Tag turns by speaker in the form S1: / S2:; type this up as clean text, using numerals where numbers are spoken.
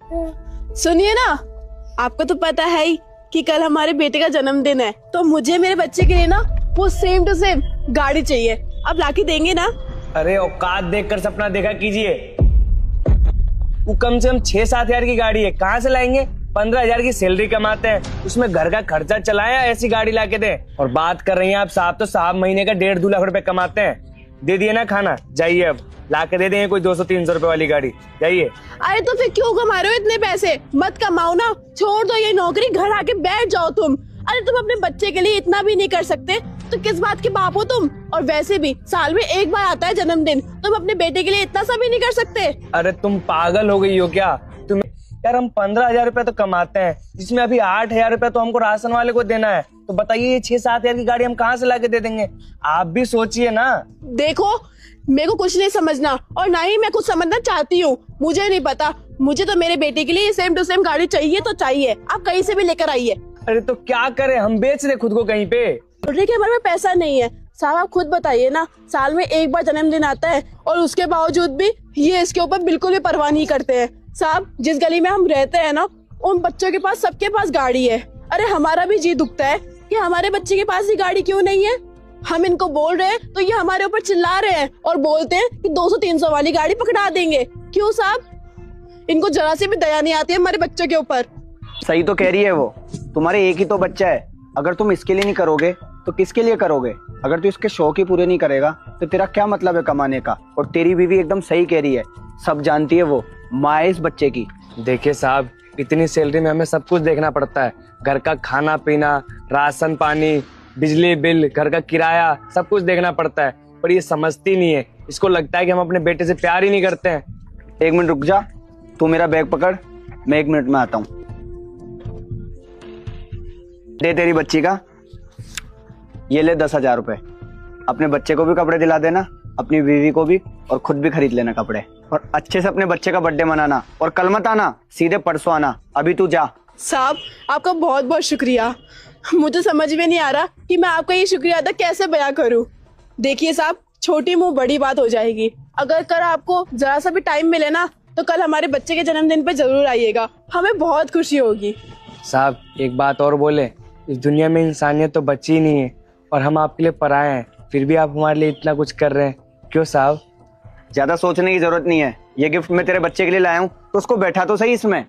S1: सुनिए ना, आपको तो पता है ही कि कल हमारे बेटे का जन्मदिन है, तो मुझे मेरे बच्चे के लिए ना वो सेम टू सेम गाड़ी चाहिए। आप लाके देंगे ना?
S2: अरे औकात देखकर सपना देखा कीजिए। वो कम से कम 6-7 हजार की गाड़ी है, कहाँ से लाएंगे? 15,000 की सैलरी कमाते हैं, उसमें घर का खर्चा चलाया, ऐसी गाड़ी लाके दें। और बात कर रही हैं आप साहब, तो साहब महीने का 1.5-2 लाख रुपए कमाते हैं। दे दिए ना खाना, जाइए अब लाके दे देंगे कोई 200-300 रुपए वाली गाड़ी, जाइए।
S1: अरे तो फिर क्यों कमा रहे हो इतने पैसे? मत कमाओ ना, छोड़ दो ये नौकरी, घर आके बैठ जाओ तुम। अरे तुम अपने बच्चे के लिए इतना भी नहीं कर सकते तो किस बात के बाप हो तुम? और वैसे भी साल में एक बार आता है जन्मदिन, तुम अपने बेटे के लिए इतना सा भी नहीं कर सकते?
S2: अरे तुम पागल हो गई हो क्या? तुम यार, हम 15,000 रुपए तो कमाते हैं, जिसमें अभी 8,000 रुपए तो हमको राशन वाले को देना है। तो बताइए ये 6-7 हजार की गाड़ी हम कहाँ से लाके दे देंगे? आप भी सोचिए ना।
S1: देखो, मेरे को कुछ नहीं समझना और ना ही मैं कुछ समझना चाहती हूँ। मुझे नहीं पता, मुझे तो मेरे बेटे के लिए सेम टू सेम गाड़ी चाहिए तो चाहिए। आप कहीं से भी लेकर आइए।
S2: अरे तो क्या करें, हम बेच दे खुद को कहीं पे?
S1: छोटे के बारे में पैसा नहीं है साहब, आप खुद बताइए ना। साल में एक बार जन्मदिन आता है और उसके बावजूद भी ये इसके ऊपर बिल्कुल भी परवाह नहीं करते हैं। साहब, जिस गली में हम रहते हैं ना, उन बच्चों के पास सबके पास गाड़ी है। अरे हमारा भी जी दुखता है कि हमारे बच्चे के पास ही गाड़ी क्यों नहीं है। हम इनको बोल रहे हैं तो ये हमारे ऊपर चिल्ला रहे हैं और बोलते हैं कि 200-300 वाली गाड़ी पकड़ा देंगे। क्यों साहब? इनको जरा से भी दया नहीं आती है हमारे बच्चों के ऊपर।
S3: सही तो कह रही है वो, तुम्हारे एक ही तो बच्चा है। अगर तुम इसके लिए नहीं करोगे तो किसके लिए करोगे? अगर तू इसके शौक ही पूरे नहीं करेगा तो तेरा क्या मतलब है कमाने का? और तेरी बीवी एकदम सही कह रही है, सब जानती है वो, माँ है इस बच्चे की।
S2: देखिए साहब, इतनी सैलरी में हमें सब कुछ देखना पड़ता है। घर का खाना पीना, राशन पानी, बिजली बिल, घर का किराया, सब कुछ देखना पड़ता है। पर ये समझती नहीं है, इसको लगता है कि हम अपने बेटे से प्यार ही नहीं करते हैं।
S3: 1 मिनट रुक जा, तू मेरा बैग पकड़, मैं 1 मिनट में आता हूँ। दे तेरी बच्ची का, ये ले 10,000 रुपए। अपने बच्चे को भी कपड़े दिला देना, अपनी बीवी को भी, और खुद भी खरीद लेना कपड़े। और अच्छे से अपने बच्चे का बर्थडे मनाना, और कल मत आना, सीधे परसों आना। अभी तू जा।
S1: साहब, आपका बहुत बहुत शुक्रिया। मुझे समझ में नहीं आ रहा कि मैं आपका ये शुक्रिया अदा कैसे बयां करूं। देखिए साहब, छोटी मुंह बड़ी बात हो जाएगी। अगर कल आपको जरा सा भी टाइम मिले ना, तो कल हमारे बच्चे के जन्मदिन पे जरूर आइएगा, हमें बहुत खुशी होगी।
S2: साहब एक बात और बोले, इस दुनिया में इंसानियत तो बची ही नहीं है, और हम आपके लिए पराए हैं, फिर भी आप हमारे लिए इतना कुछ कर रहे हैं। क्यों साहब?
S3: ज्यादा सोचने की जरूरत नहीं है। ये गिफ्ट मैं तेरे बच्चे के लिए लाया हूँ, तो उसको बैठा तो सही इसमें।